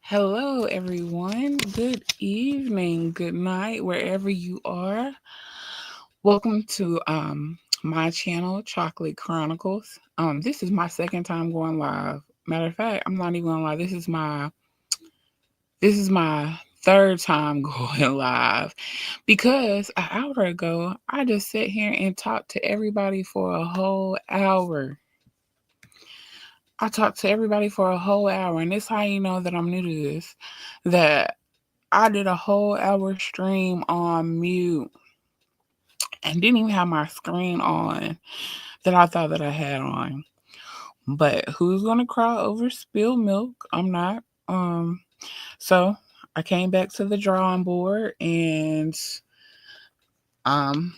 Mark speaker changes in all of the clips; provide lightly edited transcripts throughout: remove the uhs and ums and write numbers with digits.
Speaker 1: Hello, everyone. Good evening, good night, wherever you are. Welcome to my channel, Chocolate Chronicles. This is my second time going live. Matter of fact, I'm not even gonna lie. This is my third time going live because an hour ago I just sat here and talked to everybody for a whole hour. I talked to everybody for a whole hour, and this how you know that I'm new to this. That I did a whole hour stream on mute and didn't even have my screen on that I thought that I had on. But who's gonna cry over spilled milk? I'm not. So I came back to the drawing board and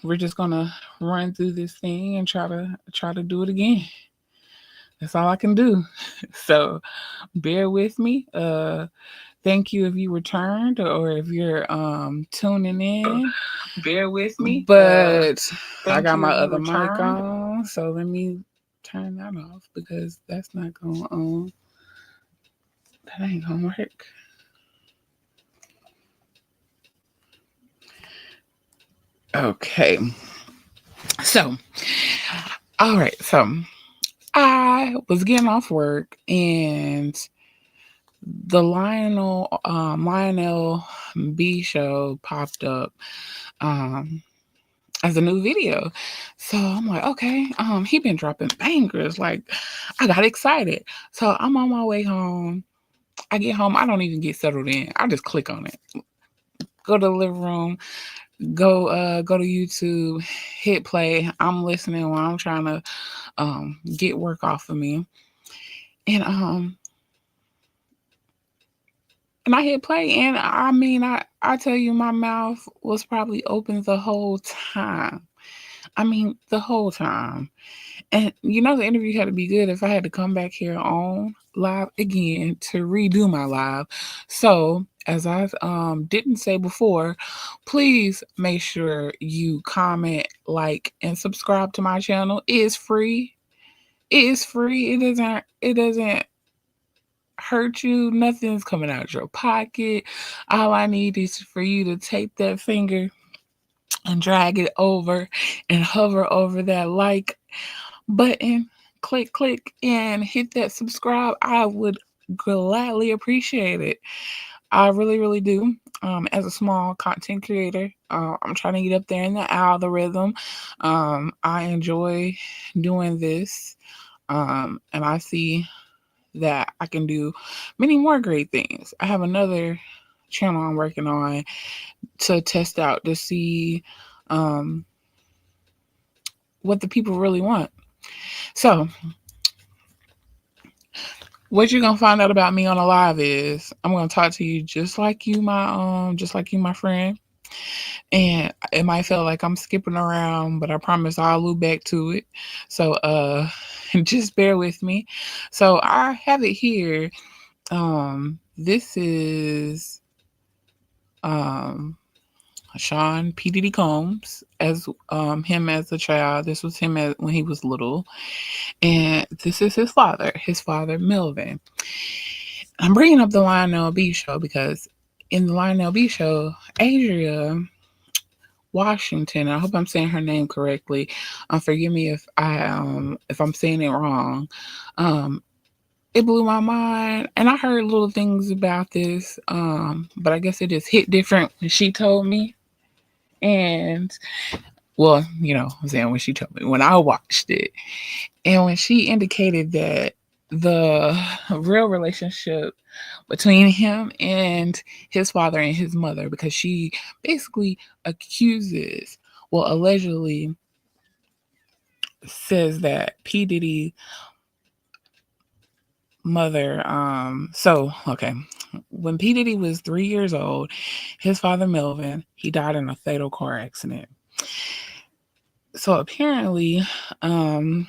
Speaker 1: we're just gonna run through this thing and try to do it again. That's all I can do. So bear with me. Thank you if you returned or if you're tuning in.
Speaker 2: Bear with me.
Speaker 1: But I
Speaker 2: Thank
Speaker 1: got
Speaker 2: you
Speaker 1: my
Speaker 2: if you
Speaker 1: other mic
Speaker 2: returned.
Speaker 1: on, so let me turn that off because that's not going on. That ain't gonna work. Okay. So, all right. So I was getting off work and the Lionel B show popped up as a new video. So I'm like, okay, he been dropping bangers. Like I got excited. So I'm on my way home. I get home, I don't even get settled in. I just click on it. Go to the living room, go to YouTube, hit play. I'm listening while I'm trying to get work off of me. And and I hit play, and I mean I tell you my mouth was probably open the whole time. I mean the whole time. And the interview had to be good if I had to come back here on live again to redo my live. So, as I didn't say before, please make sure you comment, like, and subscribe to my channel. It is free. It is free. It doesn't hurt you. Nothing's coming out your pocket. All I need is for you to take that finger and drag it over and hover over that like button, click, and hit that subscribe. I would gladly appreciate it. I really do. As a small content creator, I'm trying to get up there in the algorithm. I enjoy doing this, and I see that I can do many more great things. I have another channel I'm working on to test out to see um, what the people really want. So, what you're gonna find out about me on a live is I'm gonna talk to you just like you, my friend. And it might feel like I'm skipping around, but I promise I'll loop back to it. So just bear with me. So I have it here. This is um Sean P Diddy Combs as him as a child. This was him when he was little, and this is his father Melvin. I'm bringing up the Lionel B show because in the Lionel B show, Adria Washington, I hope I'm saying her name correctly. Forgive me if I'm saying it wrong. Um, it blew my mind, and I heard little things about this, but I guess it just hit different when she told me. And well, I'm saying when she told me when I watched it, and when she indicated that the real relationship between him and his father and his mother, because she basically accuses, well, allegedly says that P Diddy mother, okay, when P Diddy was 3 years old, his father Melvin, he died in a fatal car accident. So apparently, um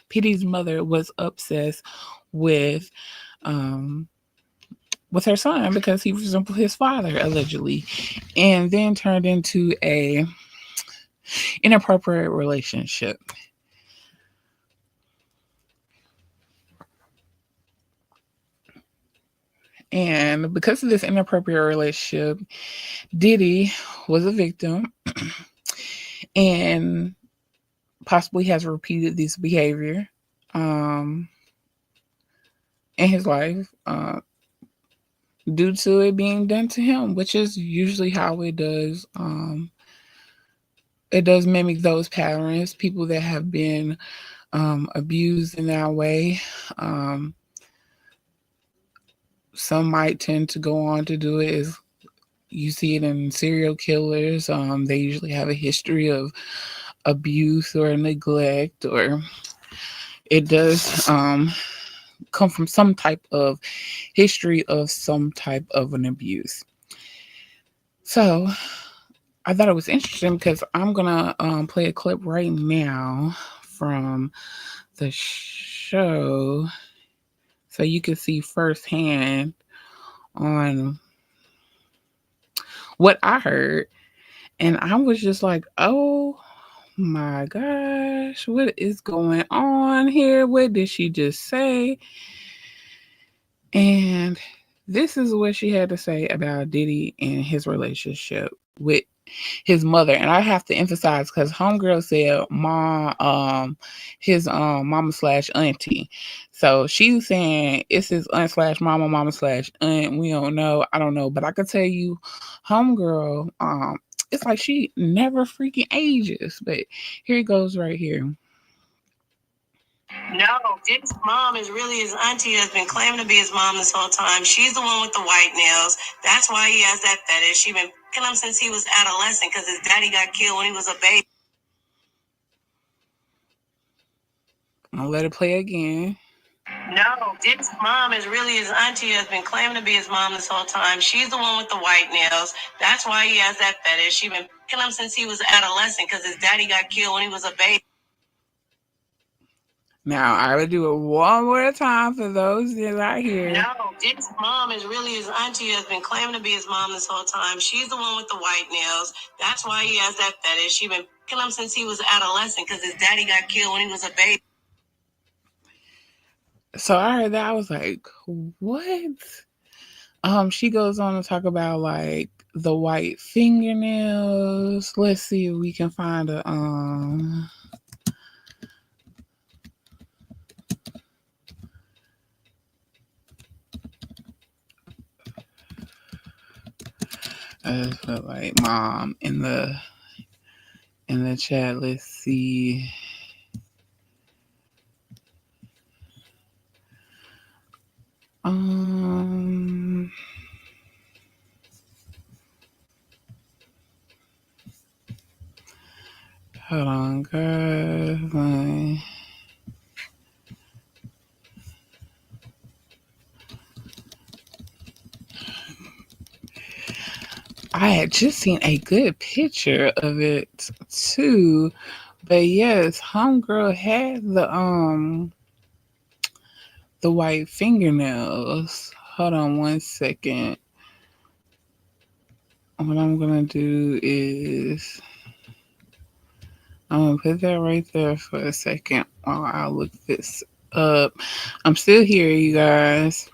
Speaker 1: P Diddy's mother was obsessed with um with her son because he resembled his father allegedly, and then turned into a inappropriate relationship. And because of this inappropriate relationship, Diddy was a victim and possibly has repeated this behavior um, in his life due to it being done to him, which is usually how it does. It does mimic those patterns. People that have been abused in that way. Um, some might tend to go on to do it. Is you see it in serial killers. They usually have a history of abuse or neglect, or it does come from some type of history of some type of an abuse. So I thought it was interesting because I'm gonna play a clip right now from the show so you can see firsthand on what I heard. And I was just like, oh my gosh, what is going on here? What did she just say? And this is what she had to say about Diddy and his relationship with his mother. And I have to emphasize because homegirl said his mama slash auntie. So she's saying it's his aunt slash mama slash aunt. We don't know. I don't know. But I could tell you, homegirl, it's like she never freaking ages. But here it goes right here. No, Dick's mom is really his auntie that's been claiming to be his mom this whole time. She's the one with the white nails. That's why he has that fetish. She been picking him since he was adolescent because his daddy got killed when he was a baby. I'll let it play again. No, Dick's mom is really his auntie that's been claiming to be his mom this whole time. She's the one with the white nails. That's why he has that fetish. She been picking him since he was adolescent because his daddy got killed when he was a baby. Now, I will do it one more time for those that are here. No, Dick's mom is really his auntie that's been claiming to be his mom this whole time. She's the one with the white nails. That's why he has that fetish. She been picking him since he was adolescent because his daddy got killed when he was a baby. So I heard that. I was like, what? She goes on to talk about like the white fingernails. Let's see if we can find a put like mom in the chat. Let's see. Hold on, guys. I had just seen a good picture of it too, but yes, homegirl had the white fingernails. Hold on one second. What I'm gonna do is I'm gonna put that right there for a second while I look this up. I'm still here, you guys.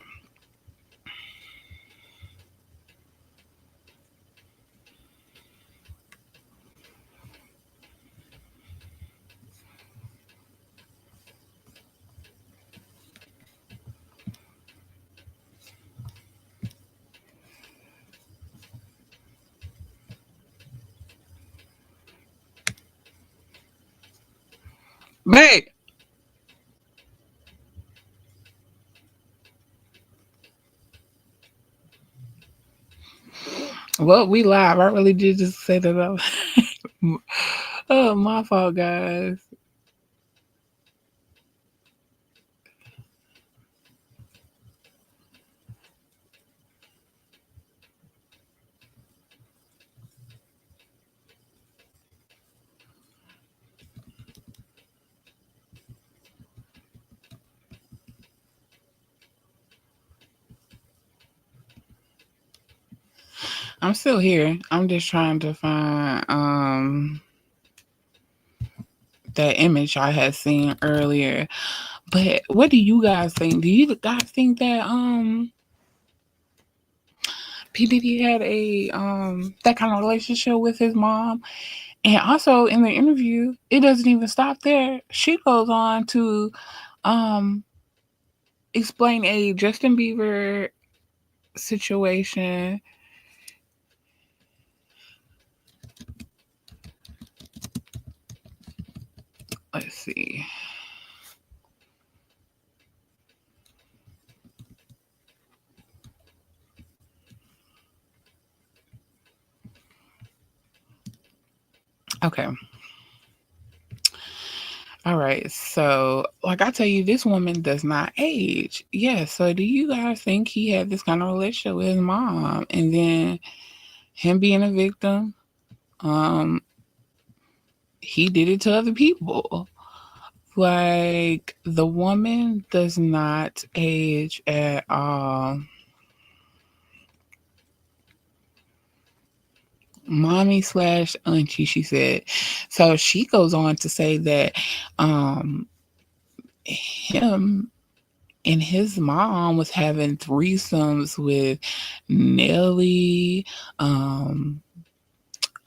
Speaker 1: Babe. Well, we live. I really did just say that out. Oh, my fault, guys. I'm still here. I'm just trying to find that image I had seen earlier. But what do you guys think? Do you guys think that P Diddy had a that kind of relationship with his mom. And also in the interview, it doesn't even stop there. She goes on to um explain a Justin Bieber situation. Let's see. Okay. All right. So, like I tell you, this woman does not age. Yeah. So, do you guys think he had this kind of relationship with his mom, and then him being a victim, um, he did it to other people? Like the woman does not age at all. Mommy slash auntie, she said. So she goes on to say that him and his mom was having threesomes with Nelly, um,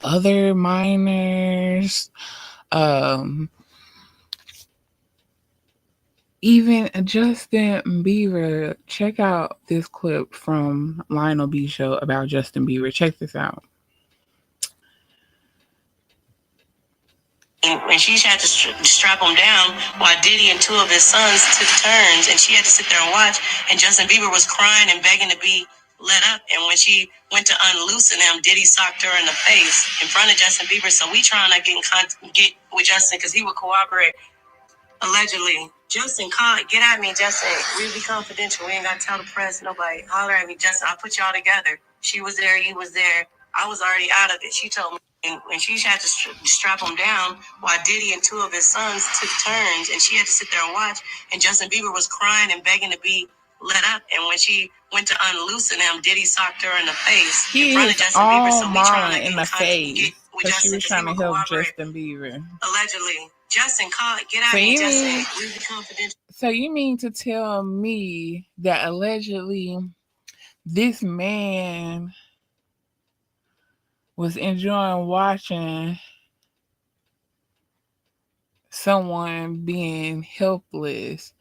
Speaker 1: other minors, um, even Justin Bieber. Check out this clip from Lionel B show about Justin Bieber. Check this out.
Speaker 2: And she had to strap him down while Diddy and two of his sons took turns, and she had to sit there and watch. And Justin Bieber was crying and begging to be let up. And when she went to unloosen him, Diddy socked her in the face in front of Justin Bieber. So we trying to get with Justin because he would cooperate. Allegedly. Justin, get at me, Justin. We'll be confidential. We ain't got to tell the press, nobody. Holler at me, Justin. I'll put y'all together. She was there, he was there. I was already out of it. She told me. And she had to strap him down while Diddy and two of his sons took turns. And she had to sit there and watch. And Justin Bieber was crying and begging to be let up. And when she went to unloosen him, Diddy socked her in the face in front of Justin Bieber. So we trying to
Speaker 1: in the face because she was trying to help Justin Bieber.
Speaker 2: Allegedly. Justin, get at me, Justin. We'll be confidential.
Speaker 1: So you mean to tell me that allegedly this man was enjoying watching someone being helpless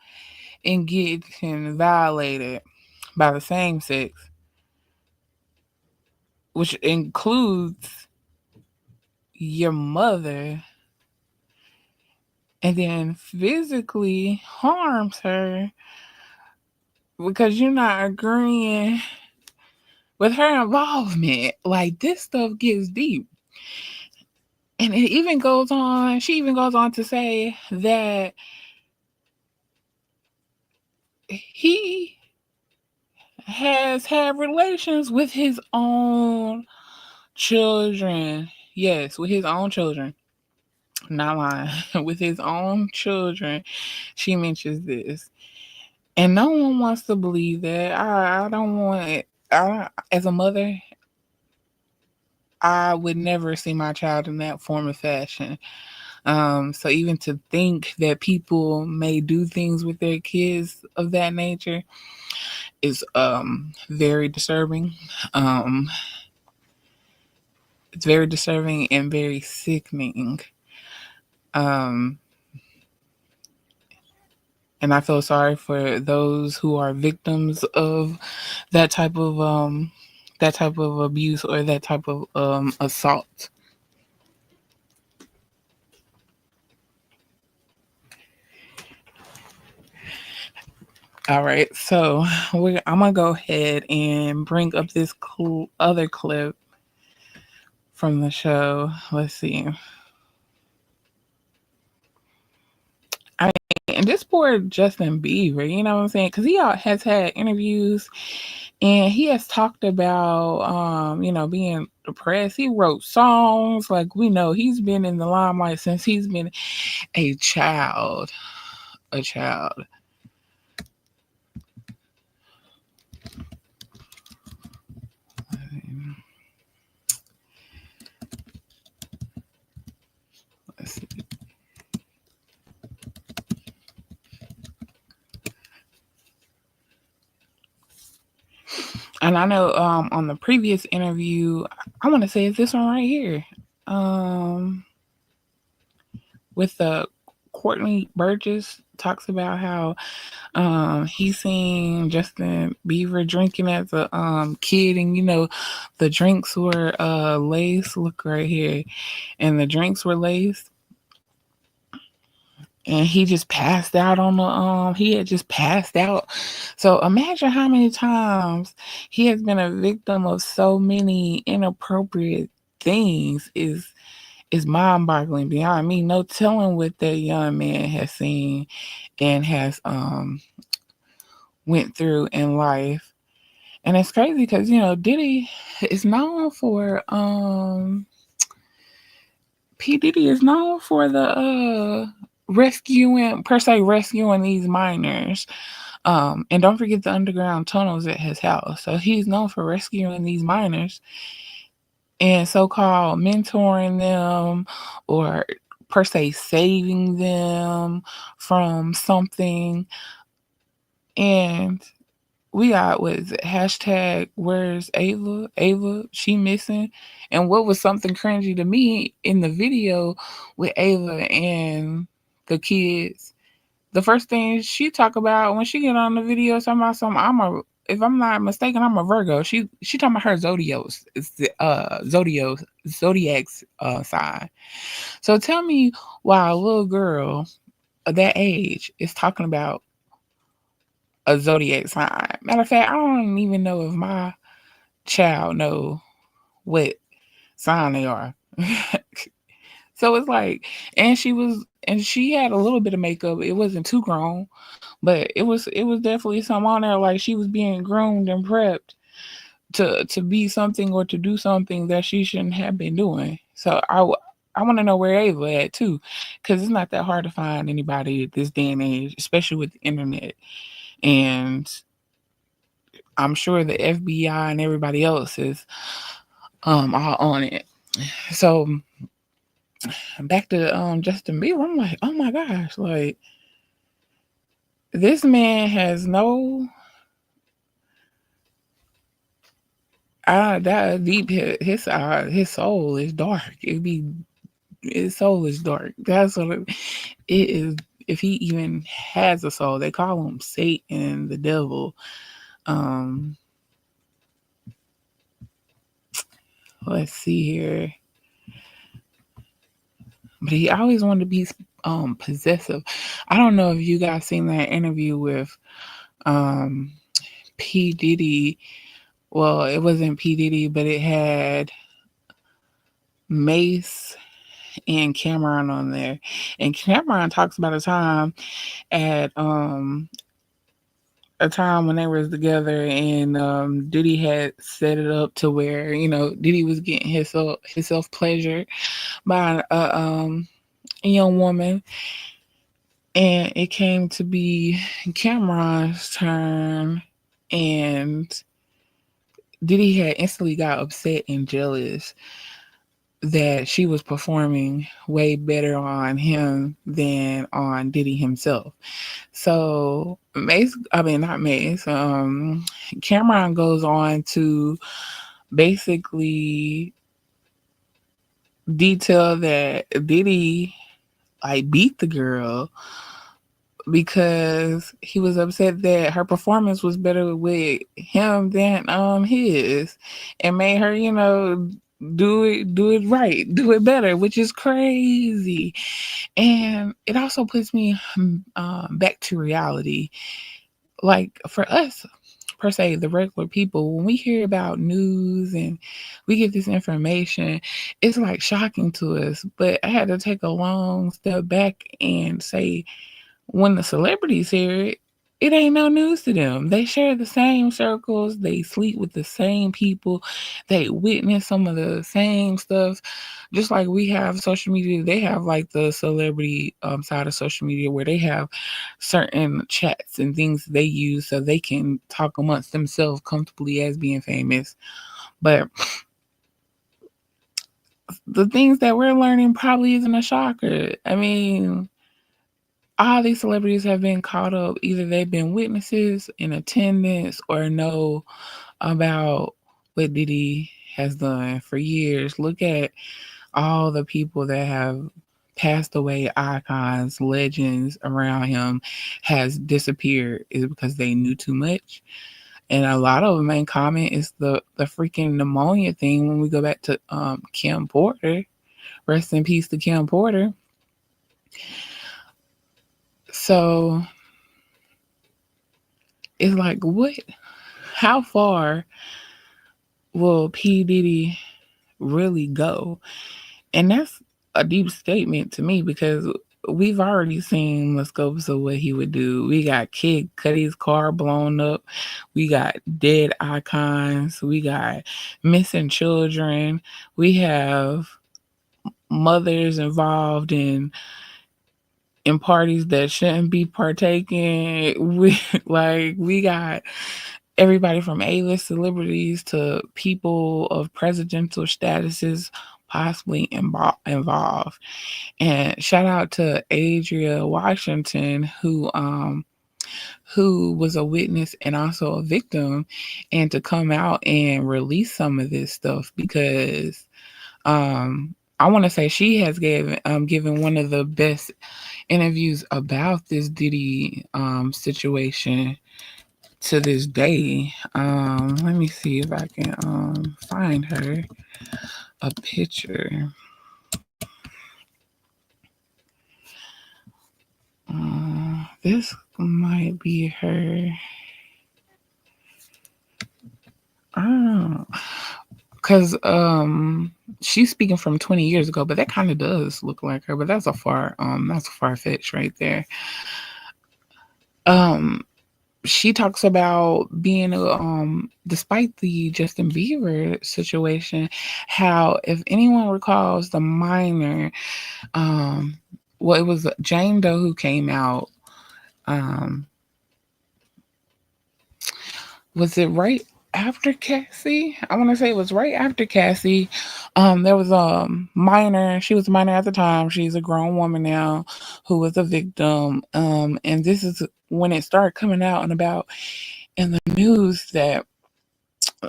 Speaker 1: and getting violated by the same sex, which includes your mother, and then physically harms her because you're not agreeing with her involvement? Like, this stuff gets deep. And it even goes on, she even goes on to say that he has had relations with his own children. Yes, with his own children. Not lying. With his own children. She mentions this. And no one wants to believe that. I don't want it. As a mother, I would never see my child in that form of fashion. So even to think that people may do things with their kids of that nature is very disturbing. Um, it's very disturbing and very sickening. Um, and I feel sorry for those who are victims of that type of abuse or that type of assault. All right, so I'm gonna go ahead and bring up this other clip from the show. Let's see. I mean, and this poor Justin Bieber, you know what I'm saying? Because he has had interviews and he has talked about, being depressed. He wrote songs. Like, we know he's been in the limelight since he's been a child. A child. Let's see. And I know on the previous interview, I want to say it's this one right here, um, with the Courtney Burgess talks about how he seen Justin Bieber drinking as a kid, and the drinks were laced. Look right here, and the drinks were laced, and he just passed out on the he had just passed out. So imagine how many times he has been a victim of so many inappropriate things is mind-boggling beyond me. No telling what that young man has seen and has went through in life. And it's crazy because Diddy is known for P Diddy is known for the rescuing these minors. And don't forget the underground tunnels at his house. So he's known for rescuing these minors and so-called mentoring them, or per se saving them from something. And we got, what is it, hashtag where's Ava, she missing. And what was something cringy to me in the video with Ava and the kids, the first thing she talk about when she get on the video, talking about something, if I'm not mistaken, I'm a Virgo. She talking about her zodiacs, it's the zodiac's sign. So tell me why a little girl of that age is talking about a zodiac sign. Matter of fact, I don't even know if my child know what sign they are. So it's like, and she had a little bit of makeup. It wasn't too grown, but it was definitely something on there. Like she was being groomed and prepped to be something or to do something that she shouldn't have been doing. So I want to know where Ava at too, because it's not that hard to find anybody at this day and age, especially with the internet. And I'm sure the FBI and everybody else is all on it. So back to Justin Bieber, I'm like, oh my gosh, like this man has no that deep. His soul is dark. His soul is dark. That's what it is. If he even has a soul, they call him Satan, the devil. Um, let's see here. But he always wanted to be possessive. I don't know if you guys seen that interview with um P Diddy. Well, it wasn't P Diddy, but it had Mace and Cameron on there. And Cameron talks about at a time when they was together, and Diddy had set it up to where Diddy was getting his self pleasure by a young woman, and it came to be Cameron's turn, and Diddy had instantly got upset and jealous that she was performing way better on him than on Diddy himself. So not Mace, Cameron goes on to basically detail that Diddy like beat the girl because he was upset that her performance was better with him than his, and made her do it right, do it better, which is crazy. And it also puts me back to reality. Like for us, per se, the regular people, when we hear about news and we get this information, it's like shocking to us. But I had to take a long step back and say, when the celebrities hear it, it ain't no news to them. They share the same circles, they sleep with the same people, they witness some of the same stuff. Just like we have social media, they have like the celebrity side of social media where they have certain chats and things they use so they can talk amongst themselves comfortably as being famous. But the things that we're learning probably isn't a shocker. I mean, all these celebrities have been caught up. Either they've been witnesses in attendance or know about what Diddy has done for years. Look at all the people that have passed away, icons, legends around him has disappeared is because they knew too much. And a lot of them ain't comment is the freaking pneumonia thing when we go back to Kim Porter. Rest in peace to Kim Porter. So it's like what how far will P Diddy really go? And that's a deep statement to me because we've already seen the scopes of what he would do. We got Kid Cudi's car blown up. We got dead icons. We got missing children. We have mothers involved in parties that shouldn't be partaking. We got everybody from A-list celebrities to people of presidential statuses possibly involved. And shout out to Adria Washington who was a witness and also a victim, and to come out and release some of this stuff because I want to say she has given one of the best interviews about this Diddy situation to this day. Let me see if I can find her a picture. This might be her. I don't know. Because she's speaking from 20 years ago, but that kind of does look like her. But that's a far fetch right there. Um, she talks about being despite the Justin Bieber situation, how if anyone recalls the minor, um, well, it was Jane Doe who came out. Um, was it right after Cassie? I want to say it was right after Cassie. There was a minor. She was a minor at the time. She's a grown woman now, who was a victim. And this is when it started coming out and about in the news that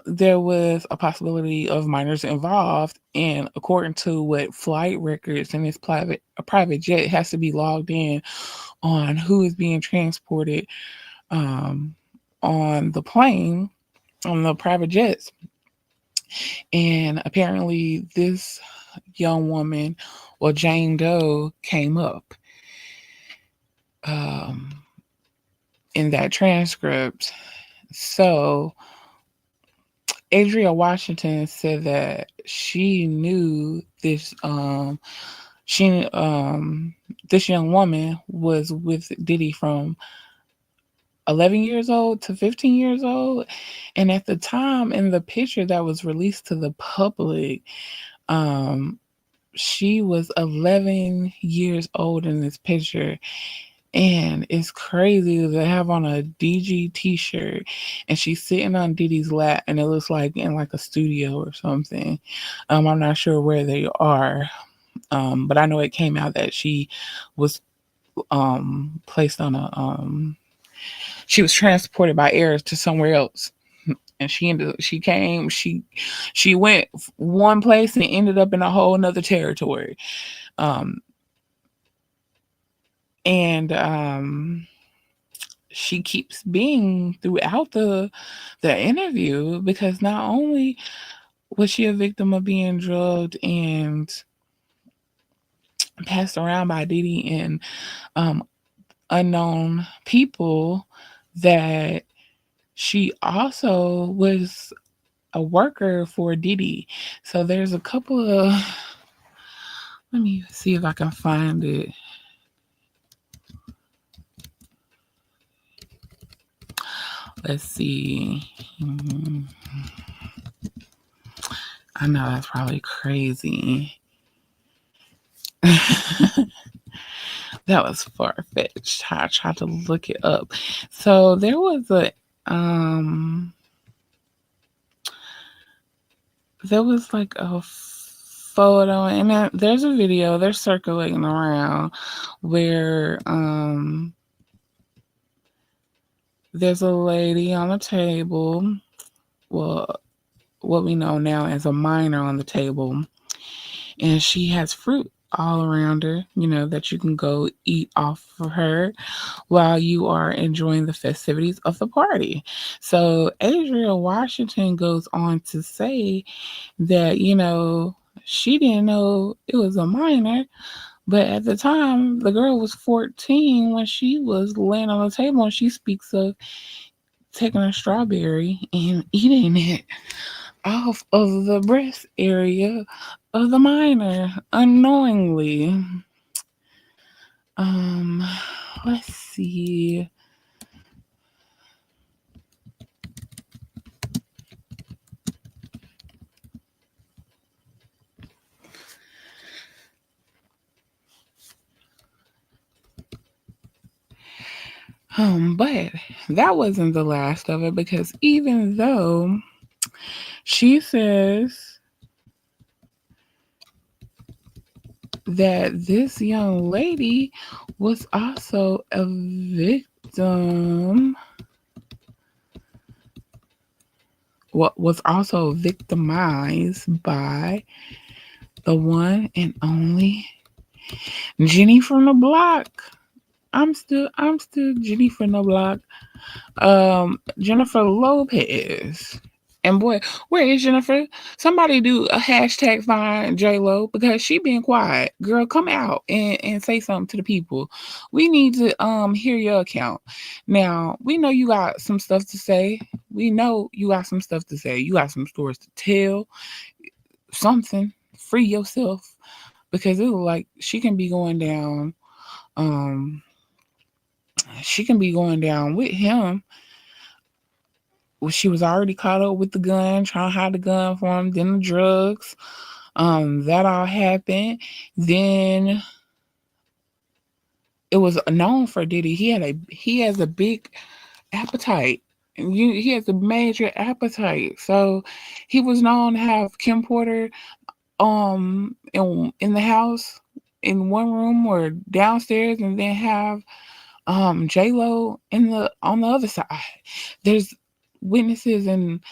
Speaker 1: there was a possibility of minors involved. And according to what flight records and this a private jet has to be logged in on who is being transported um, on the plane on the private jets. And apparently, this young woman, well, Jane Doe, came up um, in that transcript. So, Adria Washington said that she knew this young woman was with Diddy from 11 years old to 15 years old. And at the time in the picture that was released to the public, um, she was 11 years old in this picture. And it's crazy to have on a DG t-shirt and she's sitting on Diddy's lap and it looks like in like a studio or something. I'm not sure where they are. But I know it came out that she was placed on a she was transported by air to somewhere else, and she went one place and ended up in a whole nother territory. um and she keeps being throughout the interview because not only was she a victim of being drugged and passed around by Diddy and um unknown people, that she also was a worker for Diddy. So there's a couple of, let me see if I can find it. Let's see. I know that's probably crazy. That was far fetched. I tried to look it up. So there was like a photo, and there's a video they're circulating around where there's a lady on a table well, what we know now as a minor on the table, and she has fruit all around her, that you can go eat off of her while you are enjoying the festivities of the party. So Adria Washington goes on to say that, she didn't know it was a minor, but at the time, the girl was 14 when she was laying on the table, and she speaks of taking a strawberry and eating it off of the breast area of the minor unknowingly. Um, let's see. But that wasn't the last of it, because even though she says that this young lady was also a victim, what was also victimized by the one and only Jenny from the block. I'm still Jenny from the block. Jennifer Lopez. And boy, where is Jennifer? Somebody do a hashtag find J Lo, because she being quiet. Girl, come out and say something to the people. We need to hear your account. Now, we know you got some stuff to say. We know you got some stuff to say. You got some stories to tell. Something. Free yourself. Because it look like um she can be going down with him. Well, she was already caught up with the gun, trying to hide the gun from him, then the drugs. That all happened. Then it was known for Diddy. He has a big appetite. He has a major appetite. So he was known to have Kim Porter in the house in one room or downstairs, and then have J Lo in the on the other side. There's witnesses and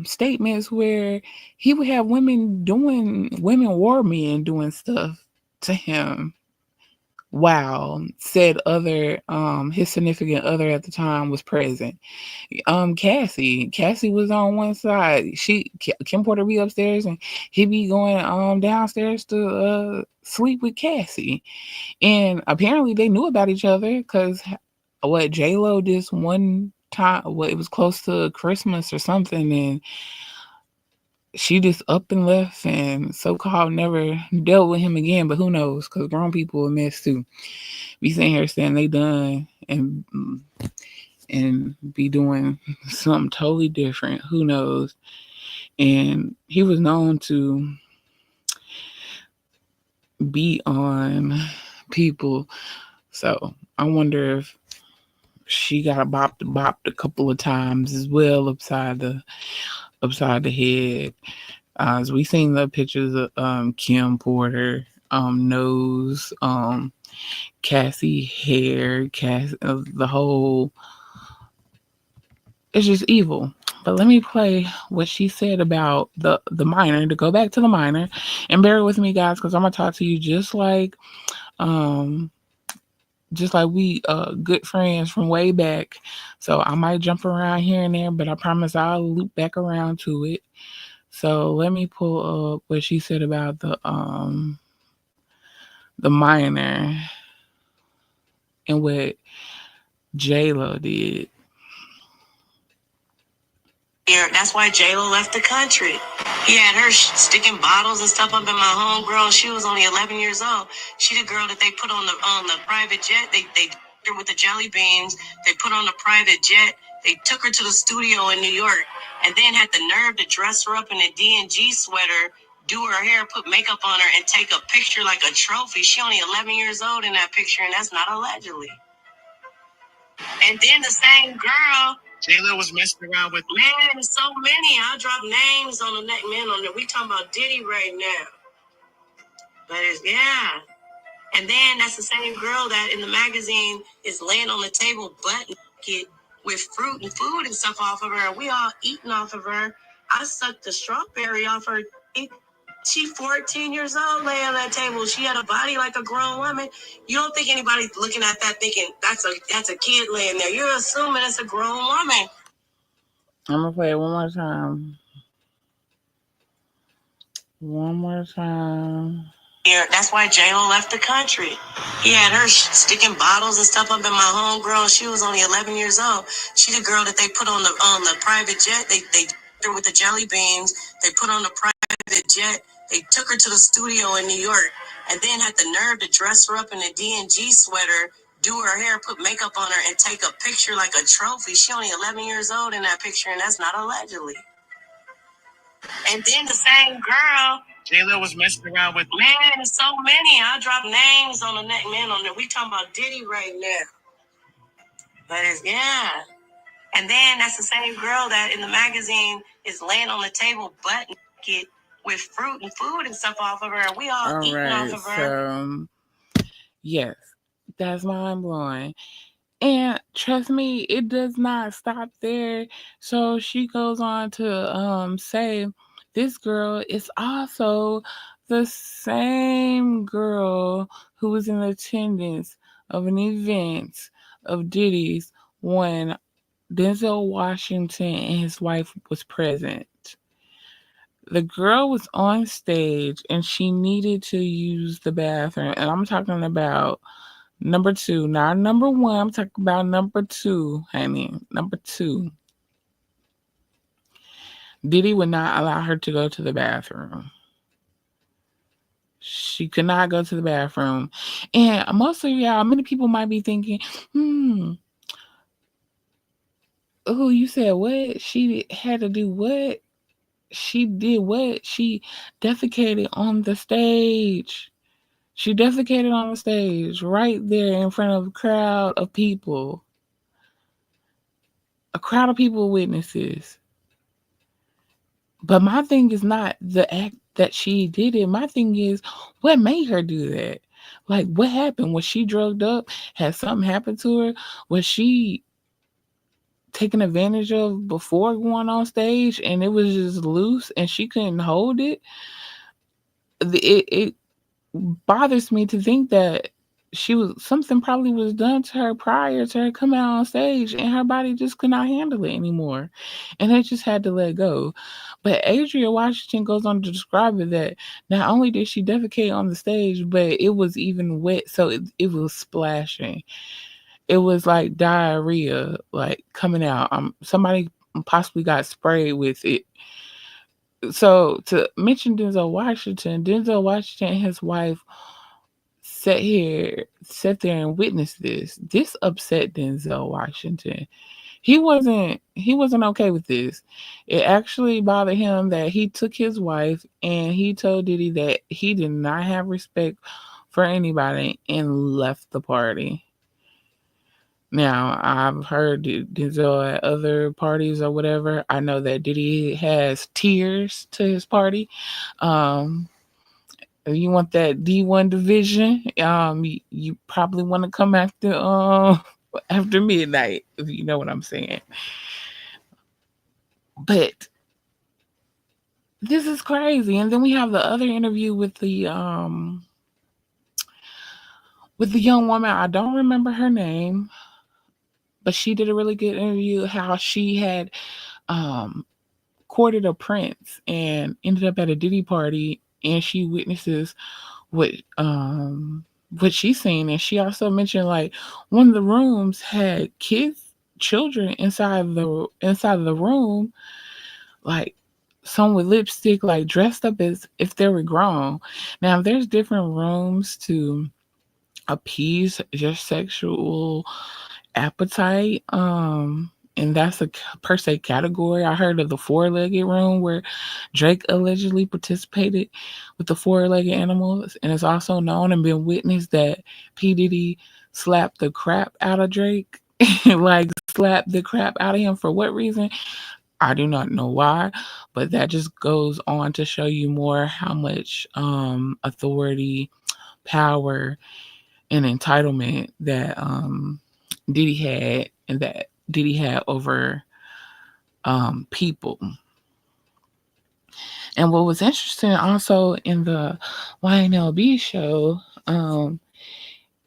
Speaker 1: statements where he would have women war men doing stuff to him. Wow, said other his significant other at the time was present. Cassie was on one side. Kim Porter be upstairs, and he be going downstairs to sleep with Cassie. And apparently they knew about each other, because what J Lo this one time, well, it was close to Christmas or something, and she just up and left, and so called never dealt with him again. But who knows? Because grown people are mess too. Be sitting here saying they done and be doing something totally different. Who knows? And he was known to be on people. So I wonder if she got bopped a couple of times as well, upside the head. As we seen the pictures of Kim Porter nose, Cassie hair, the whole. It's just evil. But let me play what she said about the minor. To go back to the minor, and bear with me, guys, because I'm gonna talk to you um just like we good friends from way back. So I might jump around here and there, but I promise I'll loop back around to it. So let me pull up what she said about the minor and what J Lo did.
Speaker 2: Yeah, that's why J-Lo left the country. He had her sticking bottles and stuff up in my homegirl. She was only 11 years old. She the girl that they put on the private jet. They her with the jelly beans. They put on the private jet. They took her to the studio in New York, and then had the nerve to dress her up in a D&G sweater, do her hair, put makeup on her, and take a picture like a trophy. She only 11 years old in that picture, and that's not allegedly. And then the same girl, J-Lo was messing around with. Man, so many. I'll drop names on the neck, man. We talking about Diddy right now. But yeah. And then that's the same girl that in the magazine is laying on the table butt naked with fruit and food and stuff off of her. We all eating off of her. I sucked the strawberry off her. It, she 14 years old, laying on that table. She had a body like a grown woman. You don't think anybody's looking at that thinking that's a kid laying there. You're assuming it's a grown woman.
Speaker 1: I'm gonna play it one more time. One more time.
Speaker 2: Here, that's why J-Lo left the country. He had her sticking bottles and stuff up in my homegirl. She was only 11 years old. She the girl that they put on the private jet. They her with the jelly beans. They put on the private jet. They took her to the studio in New York, and then had the nerve to dress her up in a D&G sweater, do her hair, put makeup on her, and take a picture like a trophy. She only 11 years old in that picture, and that's not allegedly. And then the same girl, J-Lo was messing around with. Man, there's so many. I'll drop names on the neck, man. On there, we talking about Diddy right now. But it's yeah. And then that's the same girl that in the magazine is laying on the table butt naked with fruit and food and stuff off of her. And we all eating off of her.
Speaker 1: Yes, that's mind blowing. And trust me, it does not stop there. So she goes on to say this girl is also the same girl who was in attendance of an event of Diddy's when Denzel Washington and his wife was present. The girl was on stage and she needed to use the bathroom. And I'm talking about number 2, not number 1. I'm talking about number 2, honey. Number 2. Diddy would not allow her to go to the bathroom. She could not go to the bathroom. And most of y'all, many people might be thinking, oh, you said what? She had to do what? She did what? She defecated on the stage. She defecated on the stage right there in front of a crowd of people. A crowd of people witnesses. But my thing is not the act that she did it. My thing is what made her do that? Like, what happened? Was she drugged up? Had something happened to her? Was she taken advantage of before going on stage and it was just loose and she couldn't hold it? It bothers me to think that something probably was done to her prior to her coming out on stage and her body just could not handle it anymore. And they just had to let go. But Adria Washington goes on to describe it that not only did she defecate on the stage, but it was even wet, so it was splashing. It was like diarrhea, like coming out. Somebody possibly got sprayed with it. So to mention Denzel Washington and his wife sat there and witnessed this. This upset Denzel Washington. He wasn't okay with this. It actually bothered him that he took his wife and he told Diddy that he did not have respect for anybody and left the party. Now, I've heard Denzel at other parties or whatever. I know that Diddy has tiers to his party. If you want that D1 division, you probably want to come after midnight, if you know what I'm saying. But this is crazy. And then we have the other interview with the young woman. I don't remember her name, but she did a really good interview how she had courted a prince and ended up at a Diddy party and she witnesses what she's seen. And she also mentioned like one of the rooms had children inside the room, like some with lipstick, like dressed up as if they were grown. Now there's different rooms to appease your sexual appetite. And that's a per se category. I heard of the 4-legged room where Drake allegedly participated with the 4-legged animals. And it's also known and been witnessed that P Diddy slapped the crap out of Drake. Like slapped the crap out of him. For what reason? I do not know why, but that just goes on to show you more how much authority, power, and entitlement that Diddy had, and that Diddy had over people. And what was interesting also in the Lionel B show,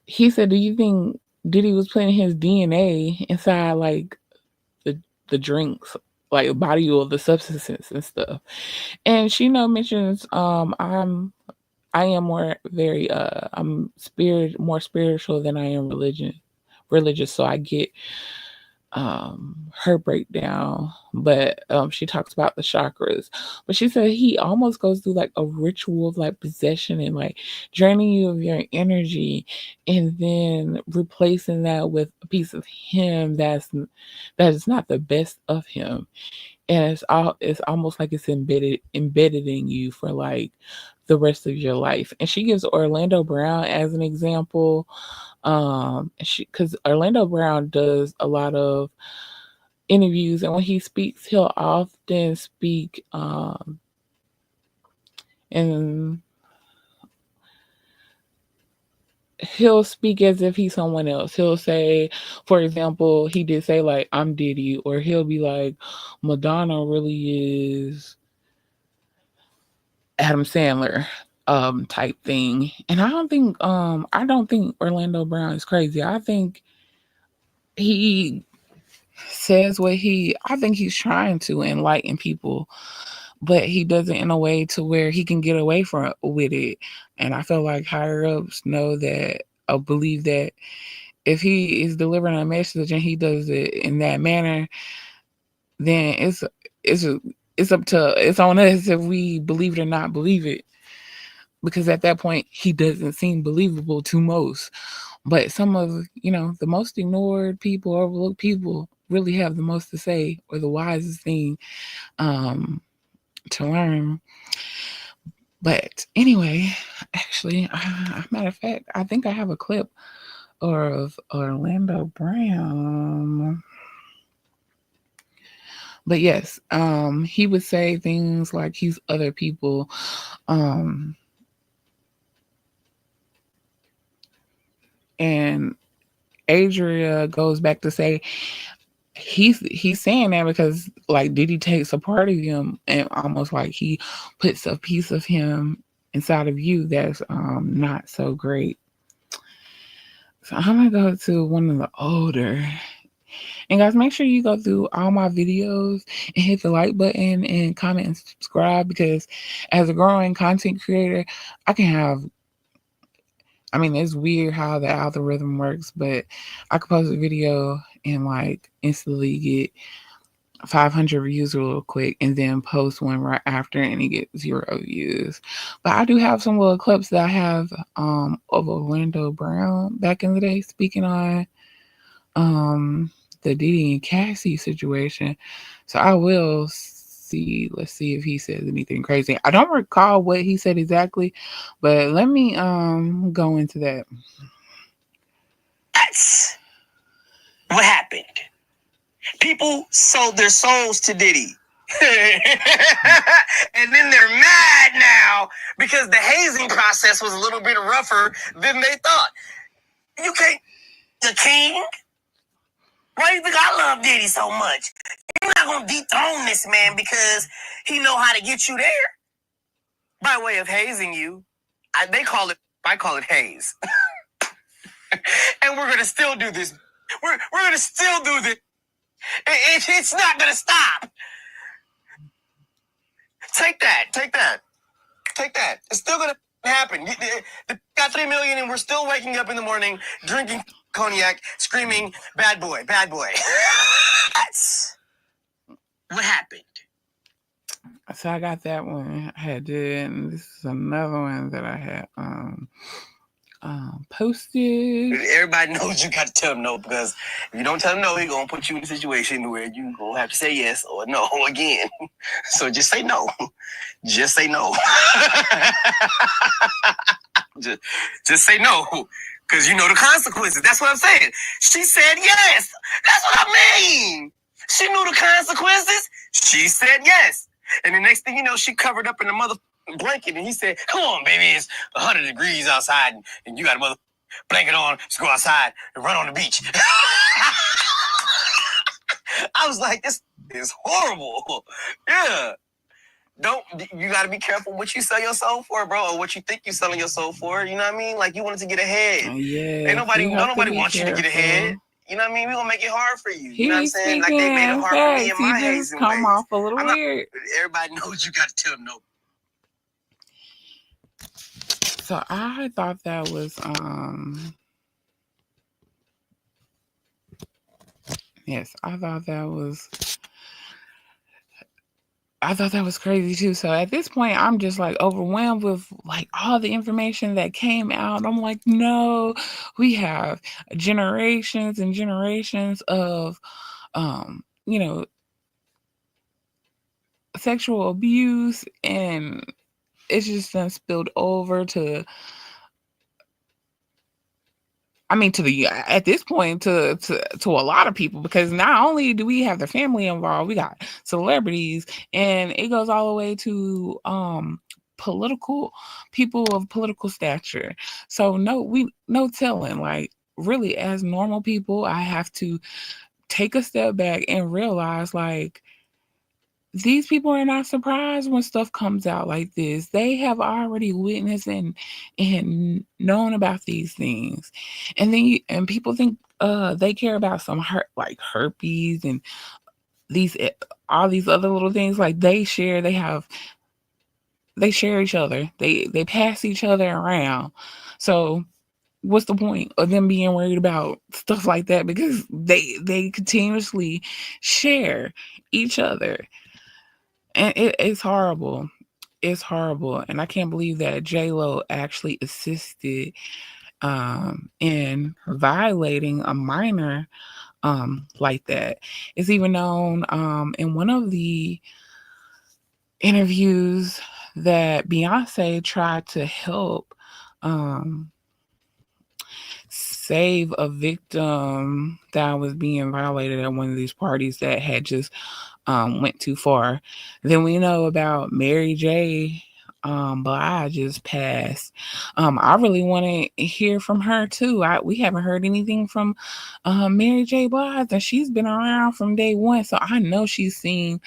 Speaker 1: he said, "Do you think Diddy was putting his DNA inside like the drinks, like body oil, the substances and stuff?" And she mentions, I am more very I'm more spiritual than I am religious, so I get her breakdown, but she talks about the chakras. But she said he almost goes through like a ritual of like possession and like draining you of your energy, and then replacing that with a piece of him that is not the best of him. And it's almost like it's embedded in you for like the rest of your life. And she gives Orlando Brown as an example. Because Orlando Brown does a lot of interviews, and when he speaks, he'll often speak and he'll speak as if he's someone else. He'll say, for example, he did say like, "I'm Diddy," or he'll be like, "Madonna really is Adam Sandler." Type thing. And I don't think Orlando Brown is crazy. I think he says I think he's trying to enlighten people, but he does it in a way to where he can get away from with it. And I feel like higher ups know that, or believe that, if he is delivering a message and he does it in that manner, then it's it's on us if we believe it or not believe it. Because at that point he doesn't seem believable to most. But some of the most ignored people, overlooked people, really have the most to say, or the wisest thing to learn. But anyway, actually, matter of fact, I think I have a clip of Orlando Brown. But yes, he would say things like he's other people. And Adria goes back to say he's saying that because like Diddy takes a part of him, and almost like he puts a piece of him inside of you that's not so great. So I'm gonna go to one of the older. And guys, make sure you go through all my videos and hit the like button and comment and subscribe, because as a growing content creator, I can have, I mean, it's weird how the algorithm works, but I could post a video and like instantly get 500 views real quick, and then post one right after and it gets 0 views. But I do have some little clips that I have of Orlando Brown back in the day speaking on the Diddy and Cassie situation. So I will see. Let's see if he says anything crazy. I don't recall what he said exactly, but let me go into that.
Speaker 2: That's what happened. People sold their souls to Diddy. And then they're mad now because the hazing process was a little bit rougher than they thought. You can't, the king? Why do you think I love Diddy so much? You're not going to dethrone this man because he know how to get you there. By way of hazing you, I call it haze. And we're going to still do this. We're going to still do this. It's not going to stop. Take that. It's still going to happen. They got 3 million and we're still waking up in the morning, drinking cognac, screaming, bad boy, bad boy. That's what happened.
Speaker 1: So I got that one I had did, and this is another one that I had posted.
Speaker 2: Everybody knows you got to tell him no, because if you don't tell him no, he's going to put you in a situation where you're going to have to say yes or no again. So just say no. Just say no. just say no, because you know the consequences. That's what I'm saying. She said yes. That's what I mean. She knew the consequences. She said yes. And the next thing you know, she covered up in the mother blanket, and he said, "Come on, baby, it's 100 degrees outside, and you got a mother blanket on, so go outside and run on the beach." was like, this is horrible. Yeah. Don't you got to be careful what you sell your soul for, bro, or what you think you're selling your soul for. You know what I mean? Like you wanted to get ahead.
Speaker 1: Yeah,
Speaker 2: Don't nobody want you to get ahead. You know what I mean? We gonna make it hard for you. You know what I'm saying? Like they made it hard for me in my hazing
Speaker 1: come
Speaker 2: ways.
Speaker 1: Off a little weird.
Speaker 2: Everybody knows you got to tell them no.
Speaker 1: So I thought that was yes, I thought that was crazy too. So at this point, I'm just like overwhelmed with like all the information that came out. I'm like, no, we have generations and generations of, you know, sexual abuse, and it's just done spilled over to, I mean, to the at this point to a lot of people, because not only do we have the family involved, we got celebrities, and it goes all the way to political people of political stature. So no telling. Like really, as normal people, I have to take a step back and realize like these people are not surprised when stuff comes out like this. They have already witnessed and known about these things, and and people think they care about some like herpes and these all these other little things. Like they share each other. They pass each other around. So what's the point of them being worried about stuff like that? Because they continuously share each other. And it's horrible. It's horrible. And I can't believe that J-Lo actually assisted in violating a minor like that. It's even known in one of the interviews that Beyonce tried to help um save a victim that was being violated at one of these parties that had just went too far. Then we know about Mary J. Blige just passed. I really want to hear from her too. We haven't heard anything from Mary J. Blige, and she's been around from day one, so I know she's seen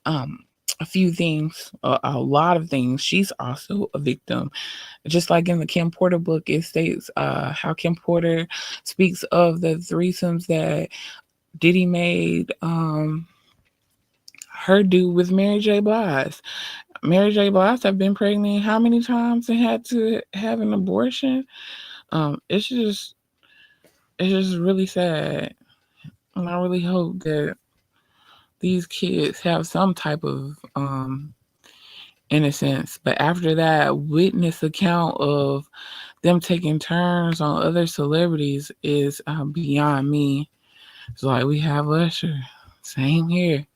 Speaker 1: um, a few things, a lot of things. She's also a victim. Just like in the Kim Porter book, it states how Kim Porter speaks of the threesomes that Diddy made her do with Mary J. Blige. Mary J. Blige have been pregnant how many times and had to have an abortion? It's just really sad. And I really hope that these kids have some type of innocence. But after that witness account of them taking turns on other celebrities is beyond me. It's like we have Usher. Same here.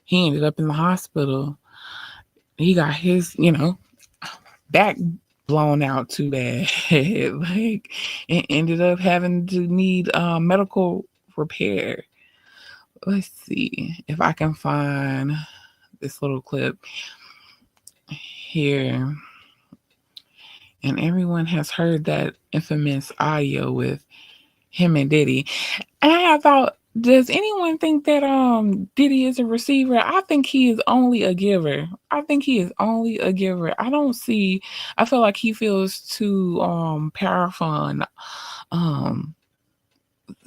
Speaker 1: He ended up in the hospital. He got his, back blown out too bad. Like it ended up having to need medical repair. Let's see if I can find this little clip here. And everyone has heard that infamous audio with him and Diddy. And I thought, does anyone think that Diddy is a receiver? I think he is only a giver. I think he is only a giver. I feel like he feels too powerful and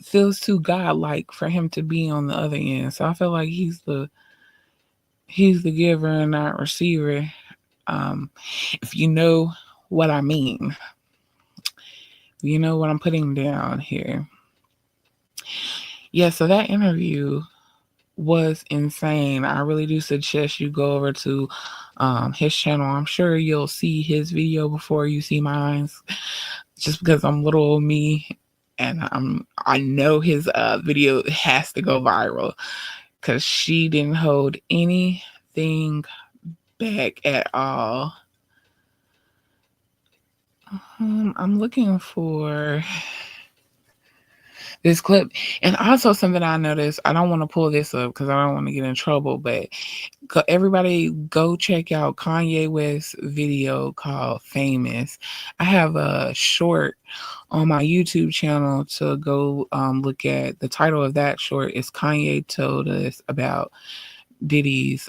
Speaker 1: feels too godlike for him to be on the other end. So I feel like he's the giver and not receiver. If you know what I mean. You know what I'm putting down here. Yeah, so that interview was insane. I really do suggest you go over to his channel. I'm sure you'll see his video before you see mine, just because I'm little old me, and I know his video has to go viral because she didn't hold anything back at all. I'm looking for this clip. And also something I noticed, I don't want to pull this up because I don't want to get in trouble, but everybody go check out Kanye West's video called Famous. I have a short on my YouTube channel to go look at. The title of that short is Kanye Told Us Diddy's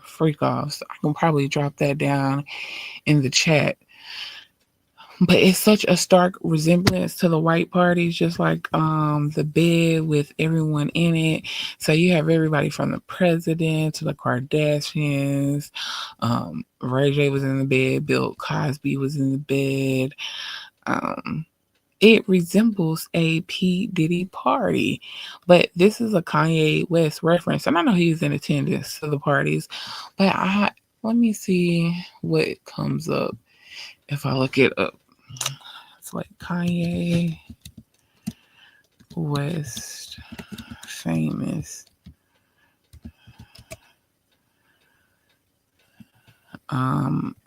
Speaker 1: freak offs. I can probably drop that down in the chat. But it's such a stark resemblance to the white parties, just like the bed with everyone in it. So you have everybody from the president to the Kardashians. Ray J was in the bed. Bill Cosby was in the bed. Um, it resembles a P Diddy party, but this is a Kanye West reference, and I know he's in attendance to the parties. But let me see what comes up if I look it up. It's like Kanye West famous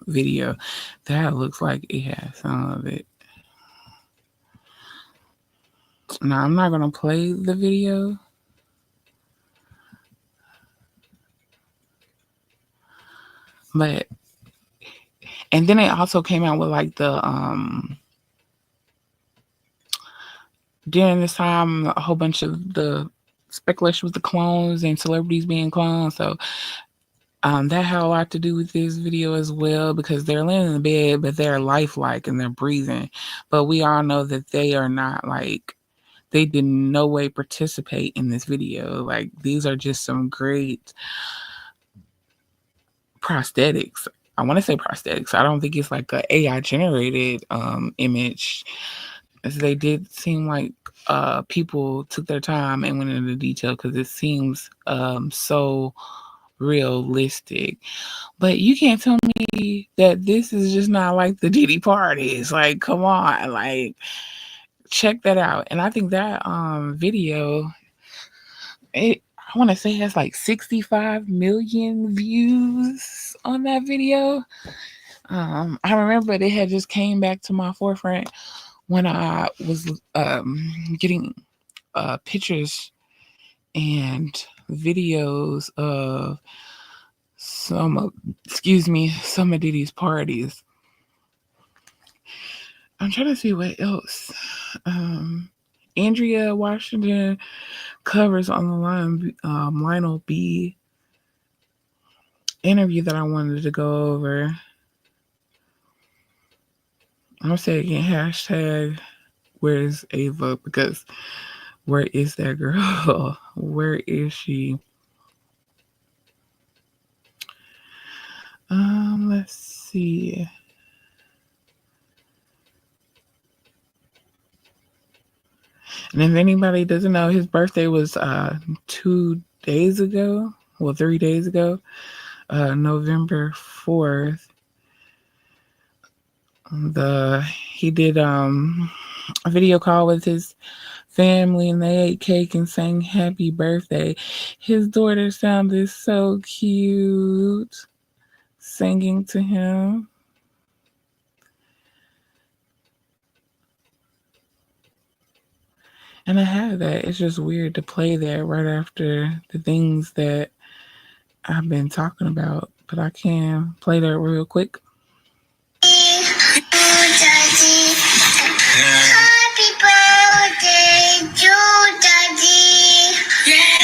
Speaker 1: video. That looks like it has some of it. Now I'm not gonna play the video, but and then it also came out with like the during this time a whole bunch of the speculation with the clones and celebrities being clones. So that had a lot to do with this video as well because they're laying in the bed, but they're lifelike and they're breathing. But we all know that they are not like, they did no way participate in this video. Like, these are just some great prosthetics. I want to say prosthetics. I don't think it's like a AI generated image. As they did seem like people took their time and went into detail because it seems so realistic. But you can't tell me that this is just not like the Diddy parties. Like, come on, like check that out. And I think that video, I want to say it has like 65 million views on that video. I remember they had just came back to my forefront when I was getting pictures and videos of some of Diddy's parties. I'm trying to see what else. Adria Washington covers on the line Lionel B interview that I wanted to go over. I'm gonna say again, hashtag where's Ava, because where is that girl? Where is she? Let's see. And if anybody doesn't know, his birthday was 2 days ago. Well, 3 days ago. November 4th. He did a video call with his family and they ate cake and sang happy birthday. His daughter sounded so cute singing to him. And I have that. It's just weird to play that right after the things that I've been talking about, but I can play that real quick. Happy birthday to Daddy. Yeah.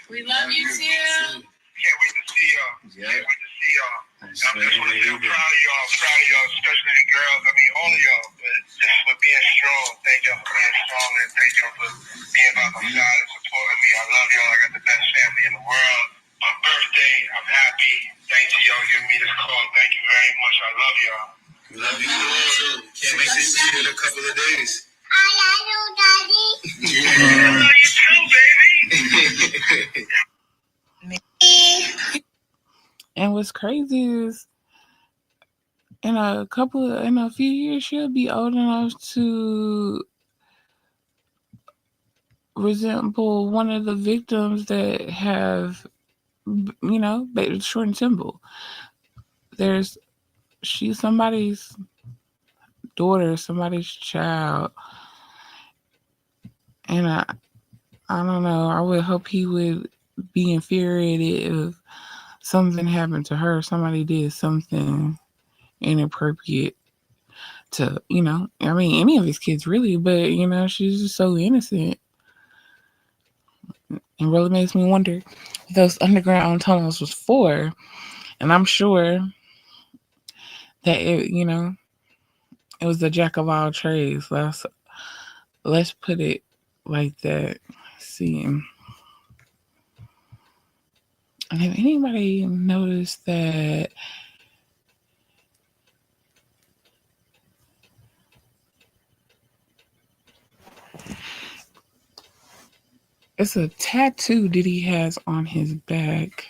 Speaker 1: We love you too. Can't wait to see y'all. Yeah. Can't wait to see y'all. I'm just want to say I'm proud of y'all, especially the girls. I mean, all of y'all, but just for being strong. Thank y'all for being strong and thank y'all for being by my side and supporting me. I love y'all. I got the best family in the world. My birthday, I'm happy. Thank you, y'all, giving me this call. Thank you very much. I love y'all. We love you too. Can't wait to see you in a couple of days. I love you, Daddy. Yeah. I love you too, baby. And what's crazy is in a few years, she'll be old enough to resemble one of the victims that have, short and simple. there's she's somebody's daughter, somebody's child, and I don't know. I would hope he would be infuriated if something happened to her. Somebody did something inappropriate to, I mean, any of his kids really, but she's just so innocent. It really makes me wonder what those underground tunnels was for. And I'm sure that it was the jack of all trades. Let's put it like that. See. And if anybody noticed that it's a tattoo that he has on his back,